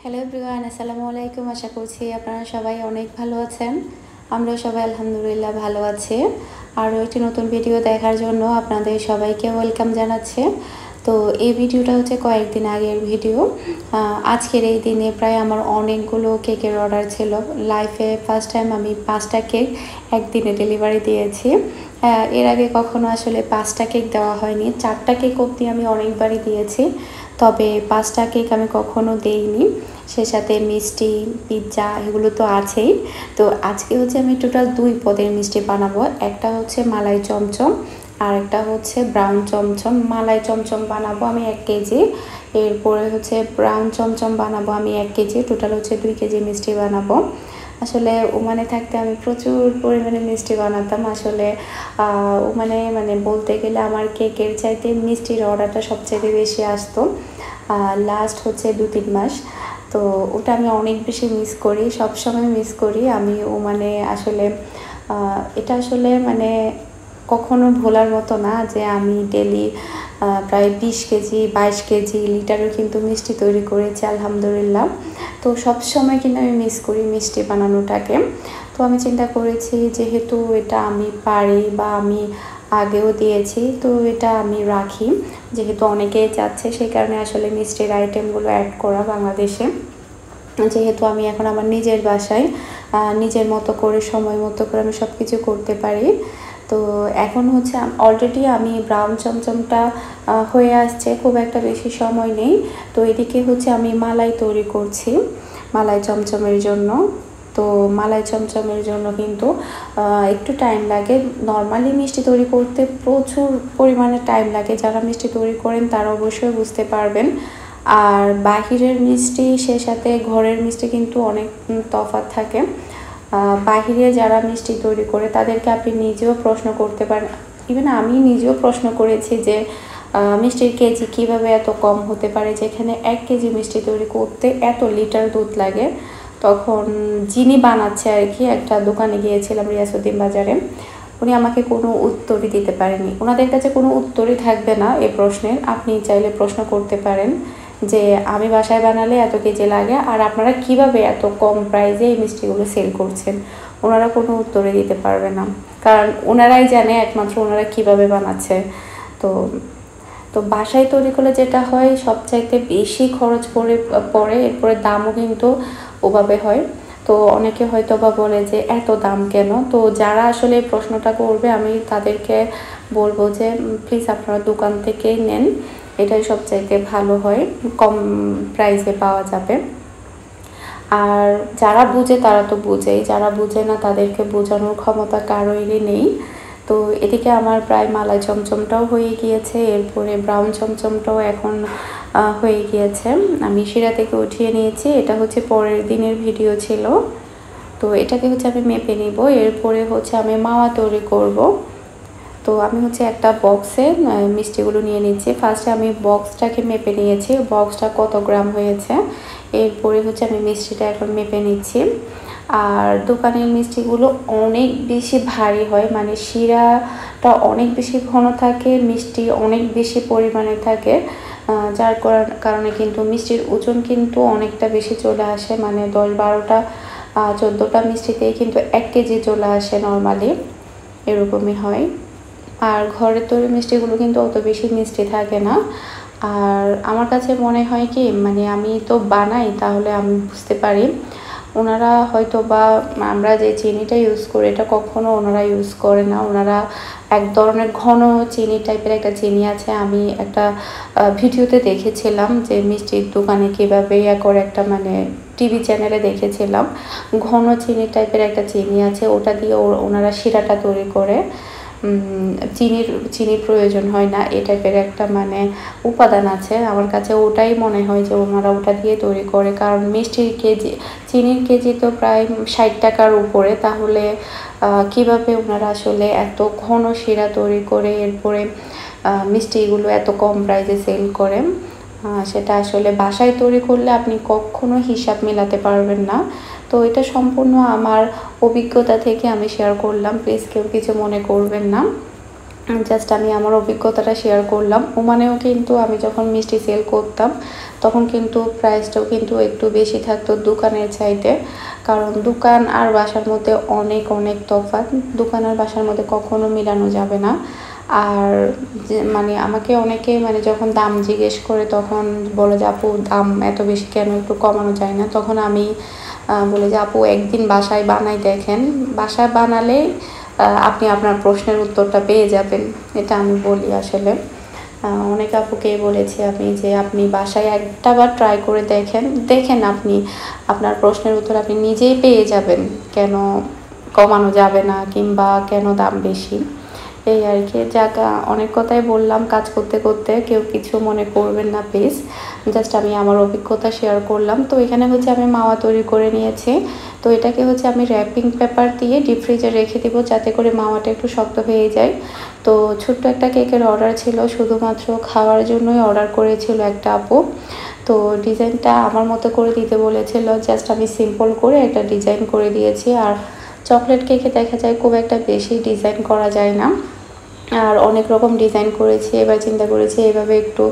Hello everyone, আসসালামু আলাইকুম। আশা করছি আপনারা সবাই অনেক ভালো আছেন। আমরাও সবাই আলহামদুলিল্লাহ ভালো আছি। আরও একটি নতুন ভিডিও দেখার জন্য আপনাদের সবাইকে ওয়েলকাম জানাচ্ছি। তো এই ভিডিওটা হচ্ছে কয়েকদিন আগের ভিডিও। আজকের এই দিনে প্রায় আমার অনেকগুলো কেকের অর্ডার ছিল। লাইফে ফার্স্ট টাইম আমি 5টা কেক একদিনে ডেলিভারি দিয়েছি। এর আগে কখনো আসলে 5টা কেক দেওয়া হয়নি। 4টা কেক অবধি আমি অনেকবারই দিয়েছি, তবে 5টা কেক আমি কখনো দেইনি। সে সাথে মিষ্টি, পিৎজা এগুলো তো আছেই। তো আজকে হচ্ছে আমি টোটাল 2 পদের মিষ্টি বানাবো। একটা হচ্ছে মালাই চমচম আর একটা হচ্ছে ব্রাউন চমচম। মালাই চমচম বানাবো আমি 1 কেজি, এরপরে হচ্ছে ব্রাউন চমচম বানাবো আমি 1 কেজি। টোটাল হচ্ছে 2 কেজি মিষ্টি বানাবো। আসলে ওমানে থাকতে আমি প্রচুর পরিমাণে মিষ্টি বানাতাম। আসলে ওমানে বলতে গেলে আমার কেকের চাইতে মিষ্টির অর্ডারটা সবচেয়ে বেশি আসতো। লাস্ট হচ্ছে 2-3 মাস। তো ওটা আমি অনেক বেশি মিস করি, সবসময় মিস করি আমি ওমানে। আসলে এটা আসলে কখনো ভোলার মতো না যে আমি ডেলি প্রায় 20 কেজি 22 কেজি লিটারও কিন্তু মিষ্টি তৈরি করেছি আলহামদুলিল্লাহ। তো সবসময় কিন্তু আমি মিস করি মিষ্টি বানানোটাকে। তো আমি চিন্তা করেছি যেহেতু এটা আমি পারি বা আমি আগেও দিয়েছি, তো এটা আমি রাখি। যেহেতু অনেকেই চাচ্ছে, সেই কারণে আসলে মিষ্টির আইটেমগুলো অ্যাড করা বাংলাদেশে। যেহেতু আমি এখন আমার নিজের বাসায় নিজের মতো করে সময় মতো করে আমি সব কিছু করতে পারি। তো এখন হচ্ছে অলরেডি আমি ব্রাউন চমচমটা হয়ে আসছে, খুব একটা বেশি সময় নেই। তো এদিকে হচ্ছে আমি মালাই তৈরি করছি মালাই চমচমের জন্য। তো মালাই চমচমের জন্য কিন্তু একটু টাইম লাগে। নর্মালি মিষ্টি তৈরি করতে প্রচুর পরিমাণে টাইম লাগে। যারা মিষ্টি তৈরি করেন তারা অবশ্যই বুঝতে পারবেন। আর বাহিরের মিষ্টি সে সাথে ঘরের মিষ্টি কিন্তু অনেক তফাৎ থাকে। বাহিরে যারা মিষ্টি তৈরি করে তাদেরকে আপনি নিজেও প্রশ্ন করতে পারেন। ইভেন আমি নিজেও প্রশ্ন করেছি যে মিষ্টির কেজি কীভাবে এত কম হতে পারে, যেখানে 1 কেজি মিষ্টি তৈরি করতে এত লিটার দুধ লাগে। তখন যিনি বানাচ্ছে আর কি, একটা দোকানে গিয়েছিলাম রিয়াসুদ্দিন বাজারে, উনি আমাকে কোনো উত্তরই দিতে পারেনি। ওনাদের কাছে কোনো উত্তরই থাকবে না এই প্রশ্নের। আপনি চাইলে প্রশ্ন করতে পারেন যে আমি বাসায় বানালে এত কেজি লাগে, আর আপনারা কিভাবে এত কম প্রাইসে এই মিষ্টিগুলো সেল করছেন। ওনারা কোনো উত্তরে দিতে পারবে না, কারণ ওনারাই জানে একমাত্র ওনারা কিভাবে বানাচ্ছে। তো তো বাসায় তৈরি করলে যেটা হয়, সবচাইতে বেশি খরচ পড়ে, এরপরে দামও কিন্তু ওভাবে হয়। তো অনেকে হয়তো বা বলে যে এত দাম কেন। তো যারা আসলে প্রশ্নটা করবে আমি তাদেরকে বলবো যে প্লিজ আপনারা দোকান থেকেই নেন, এটাই সবচাইতে ভালো হয়, কম প্রাইসে পাওয়া যাবে। আর যারা বুঝে তারা তো বুঝেই, যারা বুঝে না তাদেরকে বোঝানোর ক্ষমতা কারোরই নেই। তো এদিকে আমার প্রায় মালাই চমচমটাও হয়ে গিয়েছে, এরপরে ব্রাউন চমচমটাও এখন হয়ে গিয়েছে। আমি শিরা থেকে উঠিয়ে নিয়েছি। এটা হচ্ছে পরের দিনের ভিডিও ছিল। তো এটাকে হচ্ছে আমি মেপে নিব, এরপরে হচ্ছে আমি মাওয়া তৈরি করব। তো আমি হচ্ছে একটা বক্সে মিষ্টিগুলো নিয়ে নিচ্ছি। ফার্স্টে আমি বক্সটাকে মেপে নিয়েছি, বক্সটা কত গ্রাম হয়েছে। এরপরে হচ্ছে আমি মিষ্টিটা এখন মেপে নিচ্ছি। আর দোকানের মিষ্টিগুলো অনেক বেশি ভারী হয়, শিরাটা অনেক বেশি ঘন থাকে, মিষ্টি অনেক বেশি পরিমাণে থাকে। যার কারণে কিন্তু মিষ্টির ওজন কিন্তু অনেকটা বেশি চলে আসে, 10-12টা 14টা মিষ্টিতেই কিন্তু 1 কেজি চলে আসে নর্মালি, এরকমই হয়। আর ঘরের তৈরি মিষ্টিগুলো কিন্তু অত বেশি মিষ্টি থাকে না। আর আমার কাছে মনে হয় কি, আমি তো বানাই, তাহলে আমি বুঝতে পারি। ওনারা হয়তো বা আমরা যে চিনিটা ইউজ করি এটা কখনো ওনারা ইউজ করে না। ওনারা এক ধরনের ঘন চিনি টাইপের একটা চিনি আছে, আমি একটা ভিডিওতে দেখেছিলাম যে মিষ্টির দোকানে কীভাবে করে, একটা টিভি চ্যানেলে দেখেছিলাম। ঘন চিনি টাইপের একটা চিনি আছে, ওটা দিয়ে ওনারা শিরাটা তৈরি করে। চিনির প্রয়োজন হয় না, এ টাইপের একটা উপাদান আছে। আমার কাছে ওটাই মনে হয় যে ওনারা ওটা দিয়ে তৈরি করে, কারণ চিনির কেজি তো প্রায় 60 টাকার উপরে। তাহলে কিভাবে ওনারা আসলে এত ঘন শিরা তৈরি করে এরপরে মিষ্টিগুলো এত কম প্রাইসে সেল করে, সেটা আসলে বাসায় তৈরি করলে আপনি কখনো হিসাব মেলাতে পারবেন না। তো এটা সম্পূর্ণ আমার অভিজ্ঞতা থেকে আমি শেয়ার করলাম, প্লিজ কেউ কিছু মনে করবেন না। জাস্ট আমি আমার অভিজ্ঞতাটা শেয়ার করলাম। ওমানেও কিন্তু আমি যখন মিষ্টি সেল করতাম তখন কিন্তু প্রাইসটাও কিন্তু একটু বেশি থাকতো দোকানের চাইতে, কারণ দোকান আর বাসার মধ্যে অনেক অনেক তফাৎ। দোকান আর বাসার মধ্যে কখনো মিলানো যাবে না। আর যে মানে আমাকে অনেকে মানে যখন দাম জিজ্ঞেস করে তখন বলে যে আপু দাম এত বেশি কেন, একটু কমানো যায় না? তখন আমি বলি যে আপু একদিন বাসায় বানাই দেখেন, বাসায় বানালে আপনি আপনার প্রশ্নের উত্তরটা পেয়ে যাবেন। এটা আমি বলি আসলে। অনেক আপুকেই বলেছি আমি যে আপনি বাসায় একটাবার ট্রাই করে দেখেন আপনি আপনার প্রশ্নের উত্তর আপনি নিজেই পেয়ে যাবেন, কেন কমানো যাবে না কিংবা কেন দাম বেশি। এই আর কি। যাক, অনেক কথাই বললাম কাজ করতে করতে, কেউ কিছু মনে করবেন না প্লিজ। জাস্ট আমি আমার অভিজ্ঞতা শেয়ার করলাম। তো এখানে হচ্ছে আমি মাওয়া তৈরি করে নিয়েছি। তো এটাকে হচ্ছে আমি র্যাপিং পেপার দিয়ে ডিপ ফ্রিজে রেখে দিব যাতে করে মাওয়াটা একটু শক্ত হয়ে যায়। তো ছোট্ট একটা কেকের অর্ডার ছিল, শুধুমাত্র খাওয়ার জন্যই অর্ডার করেছিল একটা আপু। তো ডিজাইনটা আমার মতো করে দিতে বলেছিল, জাস্ট আমি সিম্পল করে একটা ডিজাইন করে দিয়েছি। আর চকলেট কেকে দেখা যায় খুব একটা বেশি ডিজাইন করা যায় না, আর অনেক রকম ডিজাইন করেছি। এবার চিন্তা করেছি এভাবে একটু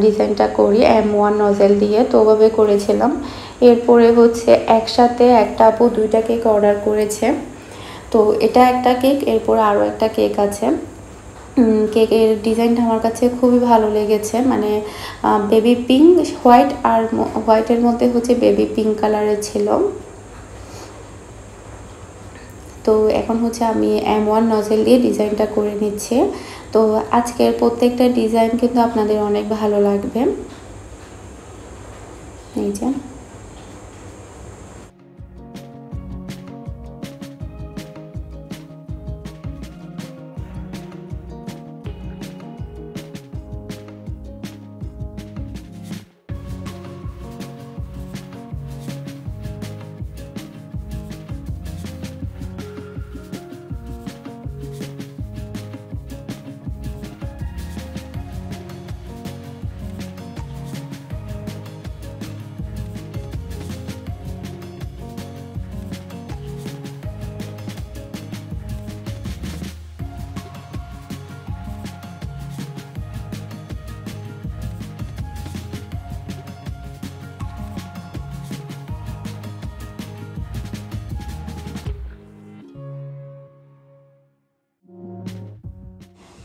ডিজাইনটা করি M1 নজেল দিয়ে, তো ওভাবে করেছিলাম। এরপরে হচ্ছে একসাথে একটা আপু 2টা কেক অর্ডার করেছে। তো এটা একটা কেক, এরপর আরও একটা কেক আছে। কেকের ডিজাইনটা আমার কাছে খুবই ভালো লেগেছে, মানে বেবি পিঙ্ক হোয়াইট, আর হোয়াইটের মধ্যে হচ্ছে বেবি পিঙ্ক কালারের ছিল। তো এখন হচ্ছে আমি M1 নজেল দিয়ে ডিজাইনটা করে নিচ্ছি। তো আজকের প্রত্যেকটা ডিজাইন কিন্তু আপনাদের অনেক ভালো লাগবে। এই যে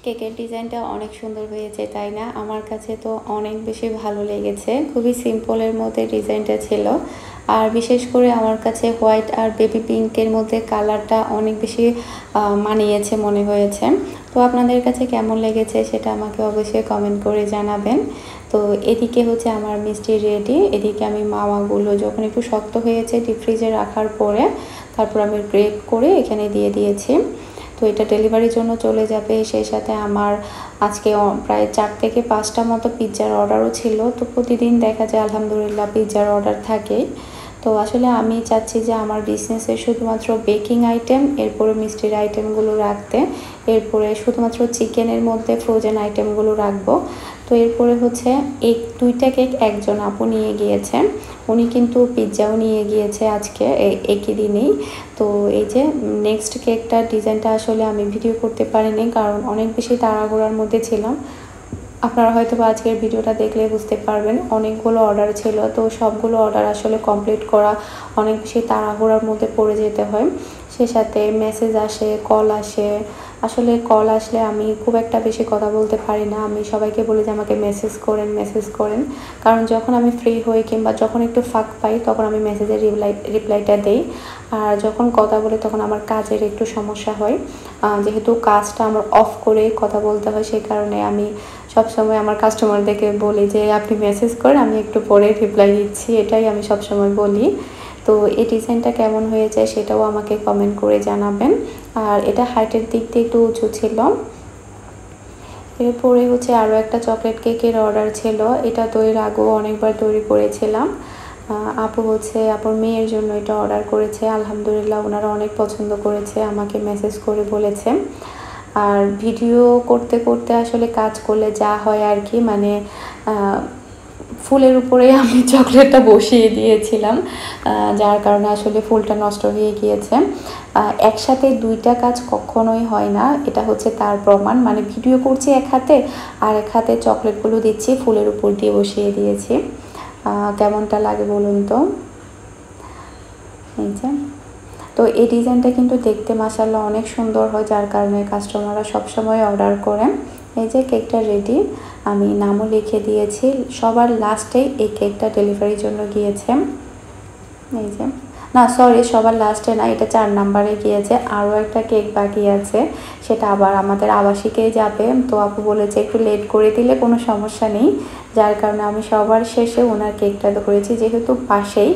কেকের ডিজাইনটা অনেক সুন্দর হয়েছে, তাই না? আমার কাছে তো অনেক বেশি ভালো লেগেছে। খুবই সিম্পলের মধ্যে ডিজাইনটা ছিল, আর বিশেষ করে আমার কাছে হোয়াইট আর বেবি পিঙ্কের মধ্যে কালারটা অনেক বেশি মানিয়েছে মনে হয়েছে। তো আপনাদের কাছে কেমন লেগেছে সেটা আমাকে অবশ্যই কমেন্ট করে জানাবেন। তো এদিকে হচ্ছে আমার মিষ্টি রেডি। এদিকে আমি মাওয়াগুলো যখন একটু শক্ত হয়েছে ডিপ ফ্রিজে রাখার পরে তারপর আমি গ্রেট করে এখানে দিয়ে দিয়েছি। তো এটা ডেলিভারির জন্য চলে যাবে। সেই সাথে আমার আজকে প্রায় 4 থেকে 5টা মতো পিৎজার অর্ডারও ছিল। তো প্রতিদিন দেখা যায় আলহামদুলিল্লাহ পিৎজার অর্ডার থাকেই। তো আসলে আমি চাচ্ছি যে আমার বিজনেসে শুধুমাত্র বেকিং আইটেম, এরপরে মিষ্টির আইটেমগুলো রাখতে, এরপরে শুধুমাত্র চিকেনের মধ্যে ফ্রোজেন আইটেমগুলো রাখবো। তো এরপরে হচ্ছে 2টা কেক একজন আপু নিয়ে গিয়েছে, উনি কিন্তু পিৎজাও নিয়ে গিয়েছে আজকে একই দিনেই। তো এই যে নেক্সট কেকটার ডিজাইনটা আসলে আমি ভিডিও করতে পারিনি, কারণ অনেক বেশি তাড়াহুড়ার মধ্যে ছিলাম। আপনারা হয়তো বা আজকের ভিডিওটা দেখলে বুঝতে পারবেন, অনেকগুলো অর্ডার ছিল। তো সবগুলো অর্ডার আসলে কমপ্লিট করা অনেক বেশি তাড়াহুড়ার মধ্যে পড়ে যেতে হয়। সে সাথে মেসেজ আসে, কল আসে। আসলে কল আসলে আমি খুব একটা বেশি কথা বলতে পারি না। আমি সবাইকে বলি যে আমাকে মেসেজ করেন, কারণ যখন আমি ফ্রি হই কিংবা যখন একটু ফাঁক পাই তখন আমি মেসেজের রিপ্লাইটা দেই। আর যখন কথা বলি তখন আমার কাজের একটু সমস্যা হয়, যেহেতু কাজটা আমার অফ করে কথা বলতে হয়, সেই কারণে আমি সবসময় আমার কাস্টমারদেরকে বলি যে আপনি মেসেজ করেন, আমি একটু পরে রিপ্লাই দিচ্ছি। এটাই আমি সবসময় বলি। তো এই ডিজাইনটা কেমন হয়েছে সেটাও আমাকে কমেন্ট করে জানাবেন। আর এটা হাইটের দিক দিয়ে একটু উঁচু ছিল। এরপরে হচ্ছে আরও একটা চকলেট কেকের অর্ডার ছিল। এটা তো এর আগেও অনেকবার তৈরি করেছিলাম। আপুর মেয়ের জন্য এটা অর্ডার করেছে। আলহামদুলিল্লাহ ওনারা অনেক পছন্দ করেছে, আমাকে মেসেজ করে বলেছে। আর ভিডিও করতে করতে আসলে কাজ করলে যা হয় আর কি, মানে ফুলের উপরে আমি চকলেটটা বসিয়ে দিয়েছিলাম, যার কারণে আসলে ফুলটা নষ্ট হয়ে গিয়েছে। একসাথে দুইটা কাজ কখনোই হয় না, এটা হচ্ছে তার প্রমাণ। মানে ভিডিও করছি এক হাতে, আর এক হাতে চকলেটগুলো দিচ্ছি, ফুলের উপর দিয়ে বসিয়ে দিয়েছি। কেমনটা লাগে বলুন তো। এই যে, তো এই ডিজাইনটা কিন্তু দেখতে মাশাআল্লাহ অনেক সুন্দর হয়, যার কারণে কাস্টমাররা সবসময় অর্ডার করে। এই যে কেকটা রেডি, আমি নামও লিখে দিয়েছি। সবার লাস্টেই এই কেকটা ডেলিভারির জন্য গিয়েছে। এই যে, না সরি, সবার লাস্টে না, এটা 4 নাম্বারে গিয়েছে। আরও একটা কেক বাকি আছে, সেটা আবার আমাদের আবাসিকেই যাবে। তো আপু বলেছে একটু লেট করে দিলে কোনো সমস্যা নেই, যার কারণে আমি সবার শেষে ওনার কেকটা ধরেছি, যেহেতু পাশেই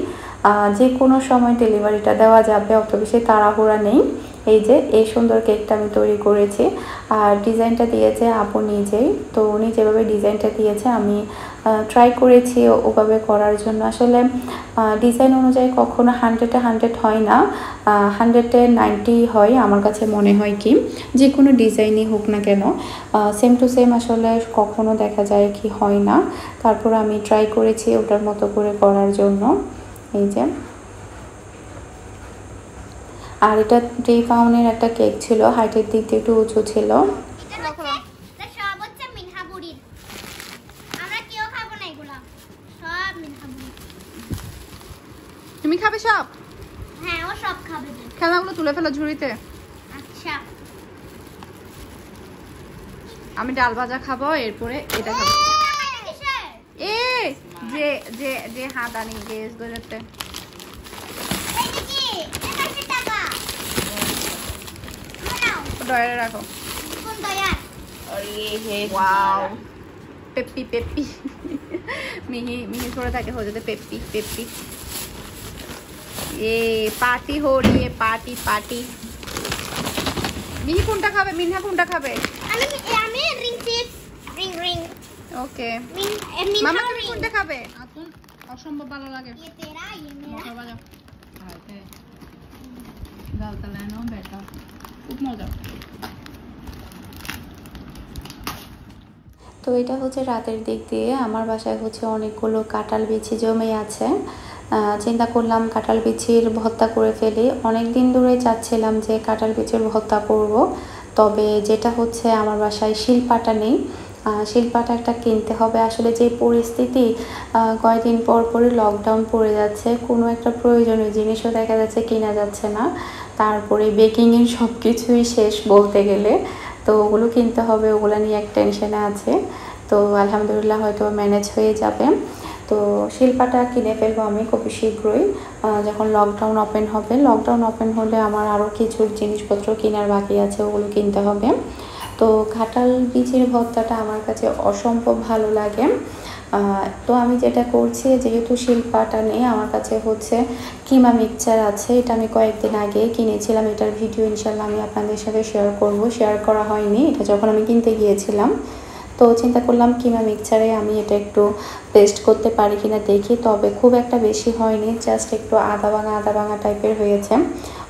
যে কোনো সময় ডেলিভারিটা দেওয়া যাবে, অত বেশি তাড়াহুড়া নেই। এই যে এই সুন্দর কেকটা আমি তৈরি করেছি, আর ডিজাইনটা দিয়েছে আপু নিজেই। তো উনি যেভাবে ডিজাইনটা দিয়েছে আমি ট্রাই করেছি ওভাবে করার জন্য। আসলে ডিজাইন অনুযায়ী কখনো 100-এ 100 হয় না, 100-এ 90 হয় আমার কাছে মনে হয়। কি যে কোনো ডিজাইনই হোক না কেন, সেম টু সেম আসলে কখনো দেখা যায় কি হয় না। তারপর আমি ট্রাই করেছি ওটার মতো করে করার জন্য। এই যে, আর এটা 3 পাউন্ডের একটা কেক ছিল, হাইটের দিক দিয়ে একটু উঁচু ছিল। তুমি খাবে সব? হ্যাঁ, ও সব খাবে। খেলাগুলো তুলে ফেলো ঝুড়িতে। আচ্ছা, আমি ডাল ভাজা খাবো, এরপরে এটা খাবো। এ যে যে যে হাদানি গেস গজতে ডয়ারে রাখো। ওয়াও, পেপ্পি পেপ্পি মিহি মিহি করে থাকে हो जाते पेप्पी पेप्पी। ये पार्टी हो रही है, पार्टी पार्टी। মিহি কোনটা খাবে? মিনহা কোনটা খাবে? আমি রিং চিপস, রিং রিং। ওকে, মিনহা মামা তুমি কোনটা খাবে? এখন অসম্ভব ভালো লাগে। ये तेरा, ये मेरा। মজা বাজা খাইতে ডালটা লেনো বেটা, খুব মজা। তো এটা হচ্ছে রাতের দিক দিয়ে। আমার বাসায় হচ্ছে অনেকগুলো কাঁঠাল বিচি জমে আছে। চিন্তা করলাম কাঁঠাল বিচির ভর্তা করে ফেলি। অনেক দিন ধরে চাচ্ছিলাম যে কাঁঠাল বিচির ভর্তা করব, তবে যেটা হচ্ছে আমার বাসায় শিলপাটা নেই। শিলপাটা একটা কিনতে হবে। আসলে যে পরিস্থিতি, কয়েকদিন পর পরই লকডাউন পড়ে যাচ্ছে, কোনো একটা প্রয়োজনীয় জিনিসও দেখা যাচ্ছে কিনা যাচ্ছে না। তারপরে বেকিংয়ের সব কিছুই শেষ বলতে গেলে, তো ওগুলো কিনতে হবে, ওগুলো নিয়ে এক টেনশনে আছে। তো আলহামদুলিল্লাহ হয়তো ম্যানেজ হয়ে যাবে। তো শিলপাটা কিনে ফেলবো আমি খুব শীঘ্রই, যখন লকডাউন ওপেন হবে। লকডাউন ওপেন হলে আমার আরও কিছু জিনিসপত্র কেনার বাকি আছে, ওগুলো কিনতে হবে। তো কাঁঠাল বীজের ভর্তাটা আমার কাছে অসম্ভব ভালো লাগে। তো আমি যেটা করছি, যেহেতু শিলপাটা নেই, আমার কাছে হচ্ছে কিমা মিক্সচার আছে। এটা আমি কয়েকদিন আগে কিনেছিলাম, এটার ভিডিও ইনশাল্লাহ আমি আপনাদের সাথে শেয়ার করব। শেয়ার করা হয়নি এটা যখন আমি কিনতে গিয়েছিলাম। তো চিন্তা করলাম কিমা মিক্সচারে আমি এটা একটু পেস্ট করতে পারি কিনা দেখি। তবে খুব একটা বেশি হয়নি, জাস্ট একটু আদা ভাঙা টাইপের হয়েছে,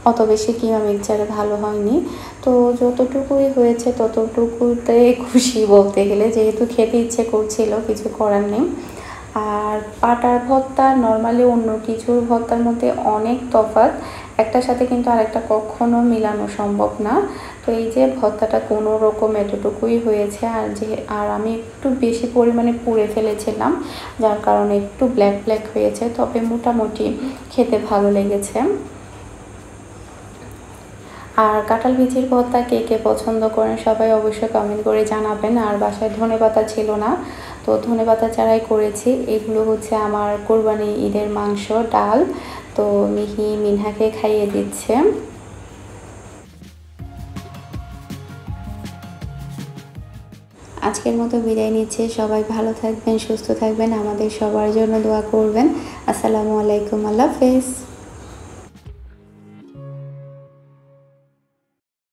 অত বেশি কিমা মিক্সচারে ভালো হয়নি। তো যতটুকুই হয়েছে ততটুকুতে খুশি বলতে গেলে, যেহেতু খেতে ইচ্ছে করছিল, কিছু করার নেই। আর পাটার ভর্তা নর্মালি অন্য কিছুর ভর্তার মধ্যে অনেক তফাৎ, একটার সাথে কিন্তু আরেকটা কখনো মিলানো সম্ভব না। তো এই যে ভর্তাটা কোনো রকম এতটুকুই হয়েছে, আর আমি একটু বেশি পরিমাণে পুড়ে ফেলেছিলাম, যার কারণে একটু ব্ল্যাক ব্ল্যাক হয়েছে, তবে মোটামুটি খেতে ভালো লেগেছে। আর কাঁঠাল বিচির ভর্তা কে কে পছন্দ করেন সবাই অবশ্যই কমেন্ট করে জানাবেন। আর বাসায় ধনেপাতা ছিল না, তো ধনেপাতা ছাড়াই করেছি। এগুলো হচ্ছে আমার কোরবানি ঈদের মাংস, ডাল। তো মিহি মিনহাকে খাইয়ে দিচ্ছে। আজকের মতো বিদায় নিচ্ছে। সবাই ভালো থাকবেন, সুস্থ থাকবেন, আমাদের সবার জন্য দোয়া করবেন। আসসালামু আলাইকুম, আল্লাহ হাফেজ।